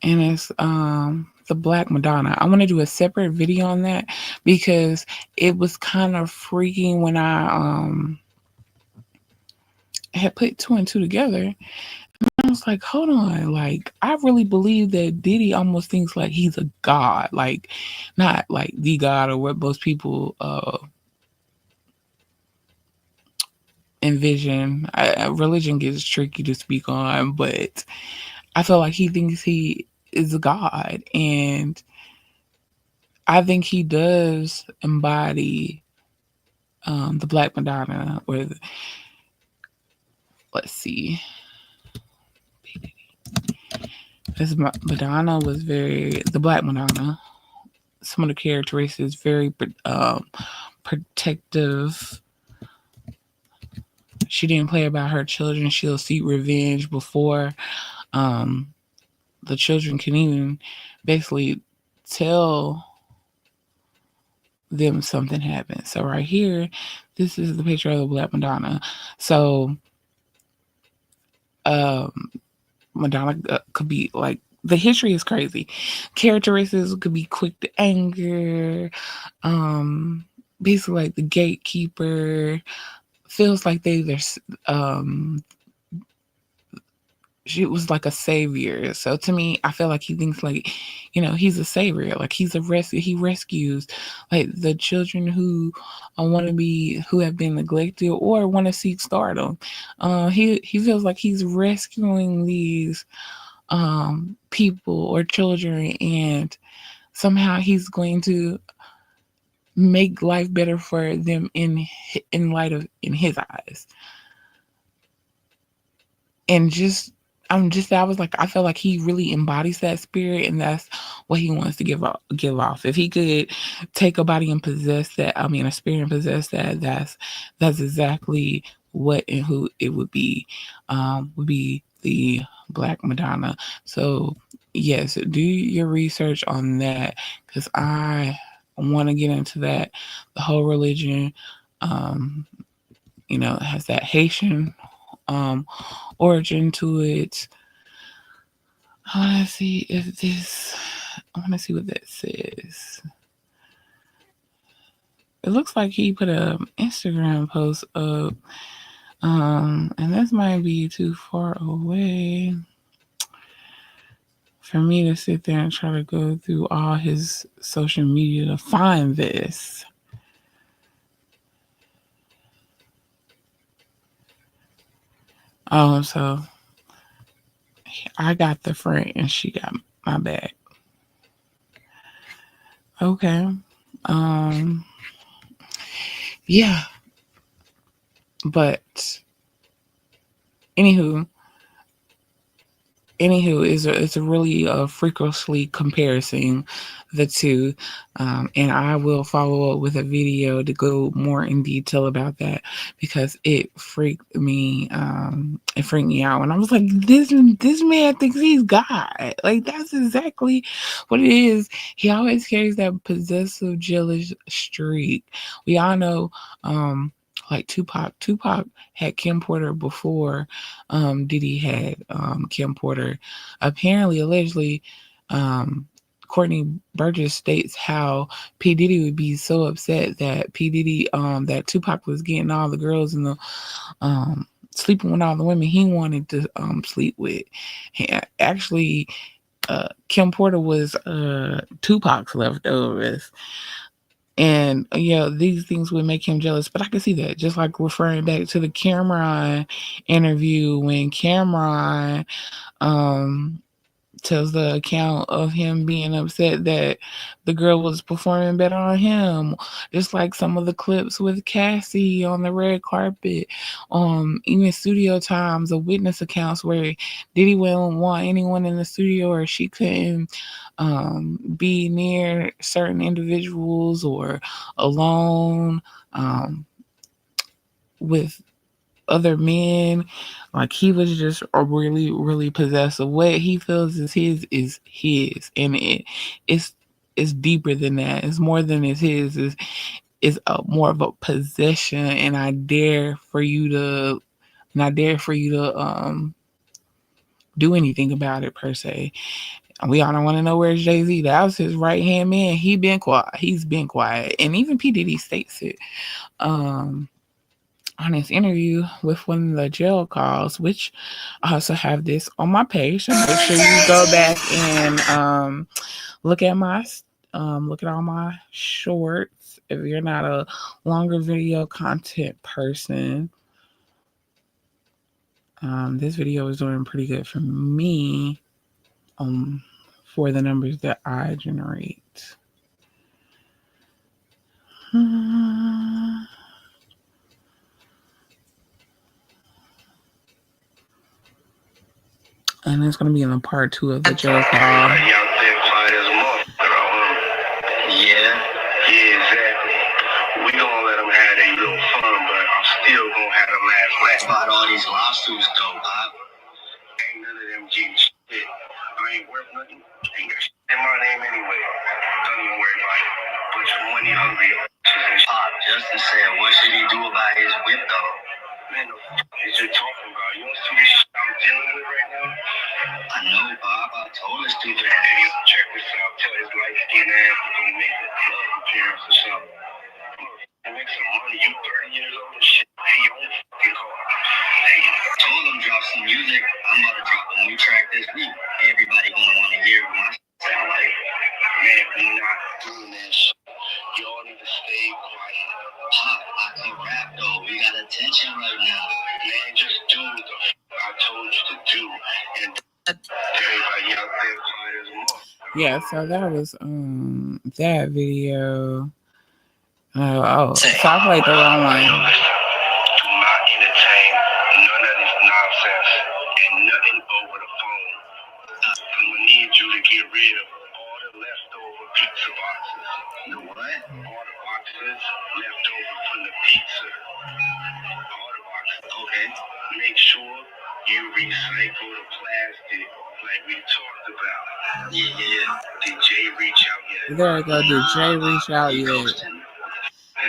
Speaker 1: and it's the Black Madonna. I want to do a separate video on that because it was kind of freaking when I had put two and two together. I was like, hold on, like I really believe that Diddy almost thinks like he's a god, like not like the god or what most people envision. Religion gets tricky to speak on, but I feel like he thinks he is a god, and I think he does embody the Black Madonna, or let's see, this Madonna was the Black Madonna. Some of the characteristics very protective. She didn't play about her children. She'll seek revenge before the children can even basically tell them something happened. So right here, this is the picture of the Black Madonna. So Madonna could be like, the history is crazy. Characteristics could be quick to anger, basically like the gatekeeper. Feels like she was like a savior. So to me, I feel like he thinks like, he's a savior. Like he's he rescues like the children who who have been neglected or want to seek stardom. He feels like he's rescuing these people or children, and somehow he's going to make life better for them in his eyes. And I was like, I felt like he really embodies that spirit, and that's what he wants to give off. If he could take a body and possess that, a spirit and possess that, that's exactly what and who it would be the Black Madonna. So yes, do your research on that, because I want to get into that. The whole religion, has that Haitian origin to it. I want to see what that says. It looks like he put a Instagram post up, and this might be too far away for me to sit there and try to go through all his social media to find this. Oh, so I got the front and she got my back. Okay. Yeah. But anywho, it's a really frequently comparison the two, and I will follow up with a video to go more in detail about that, because it freaked me out, and I was like, this man thinks he's God. Like, that's exactly what it is. He always carries that possessive, jealous streak. We all know, like Tupac had Kim Porter before Diddy had Kim Porter. Apparently, allegedly, Courtney Burgess states how P Diddy would be so upset that that Tupac was getting all the girls in the sleeping with all the women he wanted to sleep with. Actually, Kim Porter was Tupac's leftovers. And these things would make him jealous. But I can see that, just like referring back to the Cameron interview, when Cameron um tells the account of him being upset that the girl was performing better on him. Just like some of the clips with Cassie on the red carpet, even studio times of witness accounts where Diddy wouldn't want anyone in the studio, or she couldn't be near certain individuals, or alone with other men. Like, he was just a really, really possessive. What he feels is his, and it's deeper than that. It's more than it's his. It's more of a possession, and I dare for you to do anything about it, per se. And we all don't want to know where's Jay-Z. That was his right hand man. He's been quiet, and even P Diddy states it. On his interview with one of the jail calls, which I also have this on my page. So make sure you go back and look at all my shorts. If you're not a longer video content person, this video is doing pretty good for me, for the numbers that I generate. And it's going to be in the part 2 of the jail call.
Speaker 2: Yeah, exactly. We gonna let them have their little fun, but I'm still gonna have them laugh about all these lawsuits, though, Bob. Ain't none of them getting shit. I ain't worth nothing. Ain't got shit in my name anyway. Don't even worry about it. Bunch of money hungry. Pop, Justin said, what should he do about his whip, though? Man, the fuck is you talking about? You don't see this shit I'm dealing with right now? I know, Bob. I told us to. Hey, check this out. Tell his light-skinned ass to go make a club appearance or something. Make some money. You 30 years old and shit. Hey, your own fucking car. Hey, told him drop some music. I'm about to drop a new track this week. Everybody gonna want to hear what my sound like. Man, we not doing that shit. Y'all need to stay quiet. Pop, I can rap though. We got attention right now. Man, just do what the I told you to do. And everybody out there quiet as a motherfucker.
Speaker 1: Yeah, so that was that video. So I played the wrong one.
Speaker 2: Do not entertain none of this nonsense and nothing over the phone. I'm gonna need you to get rid of all the leftover pizza boxes. The what? All the boxes left over from the pizza. All the boxes. Okay. Make sure you recycle the plastic like we talked about. Yeah. Did Jay reach out yet?
Speaker 1: There we go. Did Jay reach out yet?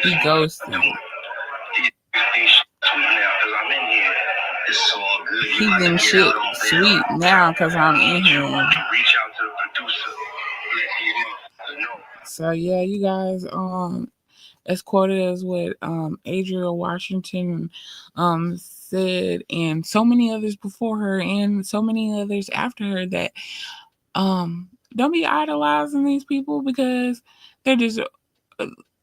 Speaker 1: He ghosted. He been shit sweet now because I'm in here. So yeah, you guys, as quoted as what Adria Washington said, and so many others before her, and so many others after her, that don't be idolizing these people, because they're just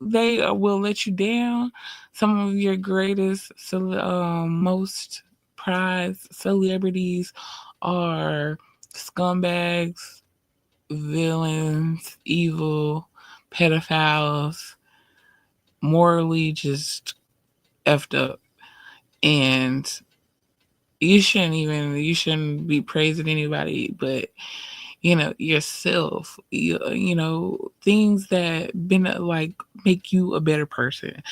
Speaker 1: they will let you down. Some of your greatest, most prized celebrities are scumbags, villains, evil, pedophiles, morally just effed up. And you shouldn't be praising anybody but yourself, things that make you a better person.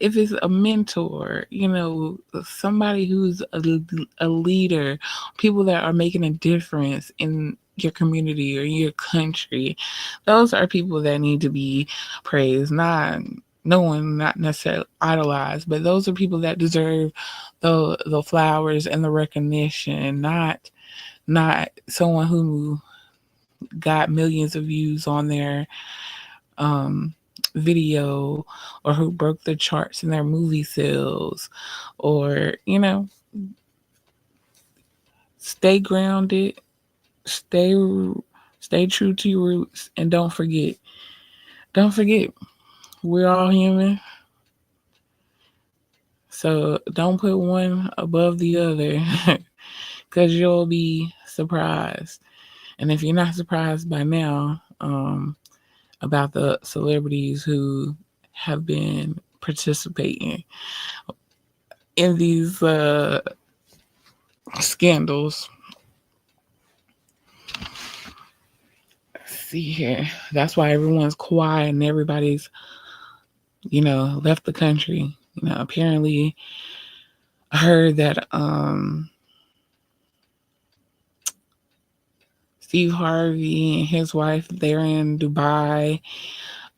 Speaker 1: If it's a mentor, somebody who's a leader, people that are making a difference in your community or your country, those are people that need to be praised, not necessarily idolized, but those are people that deserve the flowers and the recognition, not someone who got millions of views on their video, or who broke the charts in their movie sales, or stay grounded, Stay stay true to your roots and don't forget we're all human. So don't put one above the other because you'll be surprised. And if you're not surprised by now, about the celebrities who have been participating in these scandals, see here. That's why everyone's quiet and everybody's, left the country. Apparently, I heard that Steve Harvey and his wife they're in Dubai.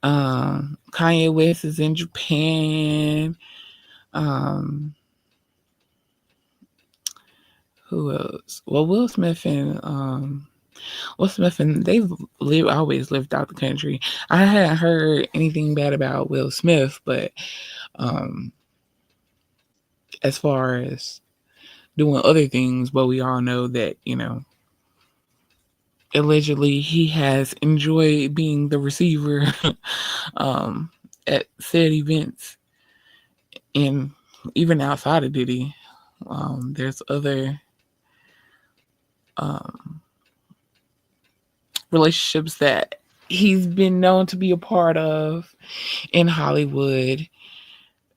Speaker 1: Kanye West is in Japan. Um, who else? Well, Will Smith and they've always lived out the country. I hadn't heard anything bad about Will Smith, but um, as far as doing other things, but we all know that allegedly he has enjoyed being the receiver um, at said events, and even outside of Diddy, there's other um, relationships that he's been known to be a part of in Hollywood.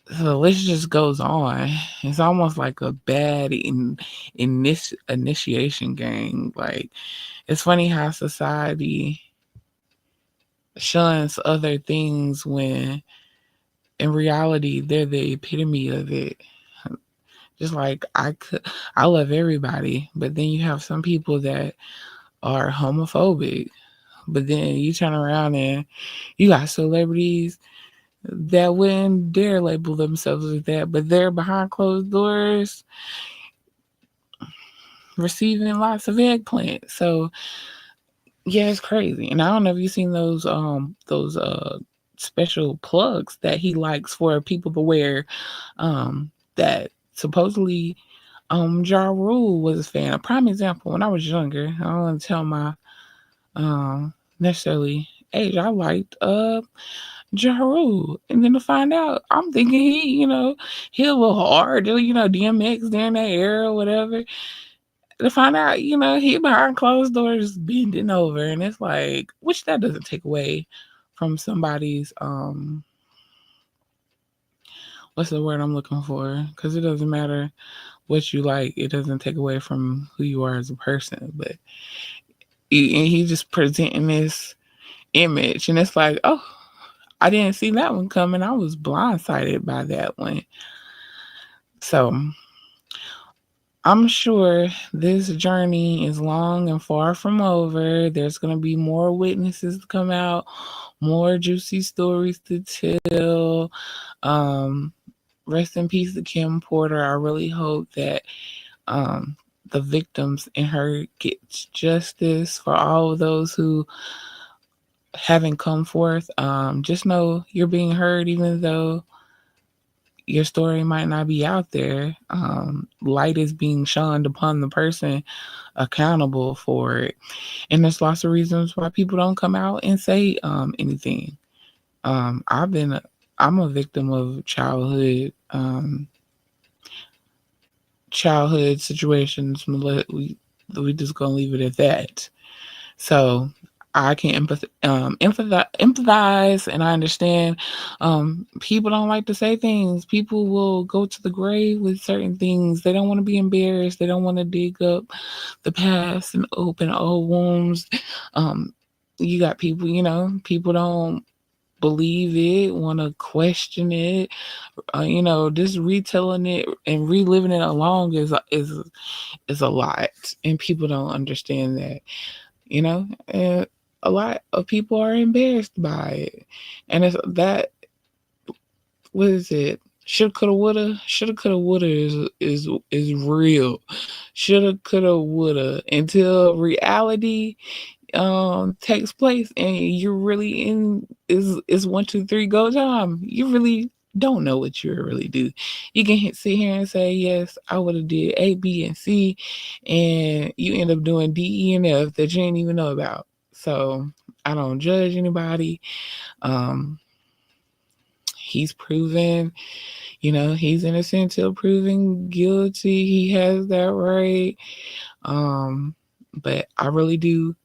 Speaker 1: So the list just goes on. It's almost like a bad in this initiation game. Like, it's funny how society shuns other things when in reality they're the epitome of it. Just like I love everybody, but then you have some people that are homophobic. But then you turn around and you got celebrities that wouldn't dare label themselves like that, but they're behind closed doors receiving lots of eggplant. So yeah, it's crazy. And I don't know if you've seen those special plugs that he likes for people to wear. That supposedly Ja Rule was a fan. A prime example, when I was younger, I don't want to tell my necessarily age, I liked Ja Rule. And then to find out, I'm thinking he a little hard, DMX during that era or whatever. To find out, he behind closed doors bending over. And it's like, which that doesn't take away from somebody's, what's the word I'm looking for? Because it doesn't matter what you like. It doesn't take away from who you are as a person. But he just presenting this image. And it's like, oh, I didn't see that one coming. I was blindsided by that one. So I'm sure this journey is long and far from over. There's going to be more witnesses to come out, more juicy stories to tell. Rest in peace to Kim Porter. I really hope that the victims and her gets justice. For all of those who haven't come forth, just know you're being heard, even though your story might not be out there. Light is being shined upon the person accountable for it. And there's lots of reasons why people don't come out and say anything. I'm a victim of childhood situations. We just gonna leave it at that. So I can empathize, and I understand. People don't like to say things. People will go to the grave with certain things. They don't want to be embarrassed. They don't want to dig up the past and open old wounds. You got people, people don't believe it, want to question it. Just retelling it and reliving it along is a lot, and people don't understand that. And a lot of people are embarrassed by it, and it's that. What is it? Shoulda, coulda, woulda is real. Shoulda, coulda, woulda until reality takes place and you're really in is 1 2 3 go time. You really don't know what you really do. You can sit here and say, yes, I would have did A, B, and C, and you end up doing D, E, and F that you didn't even know about. So I don't judge anybody. Um, he's proven, he's innocent till proven guilty. He has that right. Um, but I really do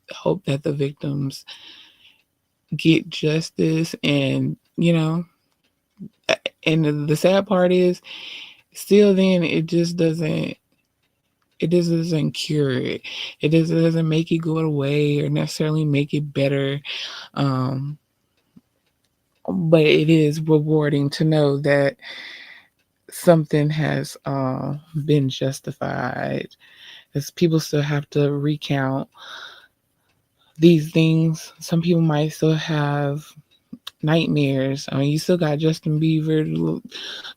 Speaker 1: hope that the victims get justice, and and the sad part is, still then it just doesn't cure it. It just doesn't make it go away or necessarily make it better. um but it is rewarding to know that something has been justified, because people still have to recount these things. Some people might still have nightmares. I mean, you still got Justin Bieber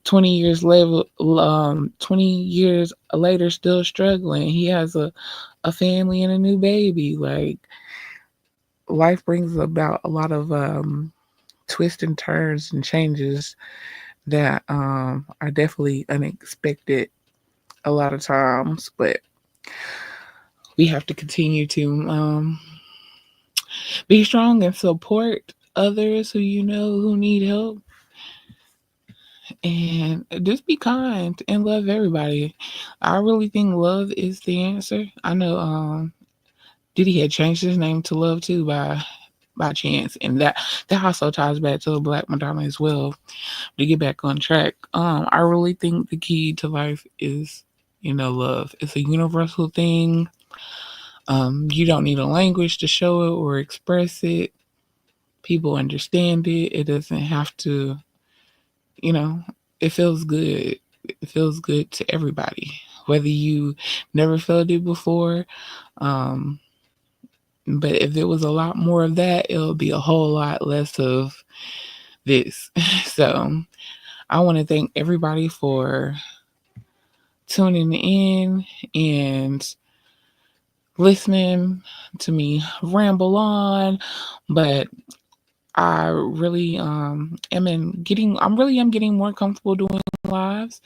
Speaker 1: 20 years later, 20 years later, still struggling. He has a family and a new baby. Like, life brings about a lot of twists and turns and changes that are definitely unexpected a lot of times. But we have to continue to be strong and support others who who need help, and just be kind and love everybody. I really think love is the answer. I know Diddy had changed his name to Love too by chance, and that also ties back to the Black Madonna as well. To get back on track, I really think the key to life is love. It's a universal thing. You don't need a language to show it or express it. People understand it. It doesn't have to, you know, it feels good. It feels good to everybody, whether you never felt it before. Um, but if there was a lot more of that, it'll be a whole lot less of this. So I want to thank everybody for tuning in and listening to me ramble on. But I really am getting more comfortable doing lives,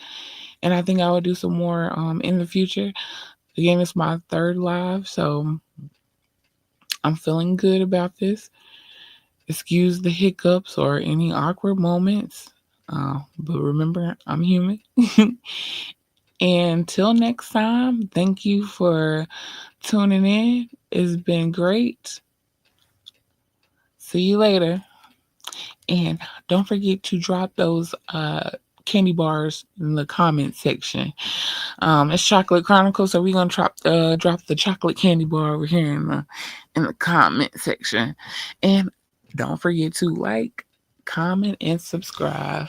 Speaker 1: and I think I will do some more in the future. Again, it's my third live, so I'm feeling good about this. Excuse the hiccups or any awkward moments, but remember, I'm human. And until next time, thank you for tuning in. It's been great. See you later. And don't forget to drop those candy bars in the comment section. It's Chocolate Chronicles, so we're gonna drop the chocolate candy bar over here in the comment section. And don't forget to like, comment, and subscribe.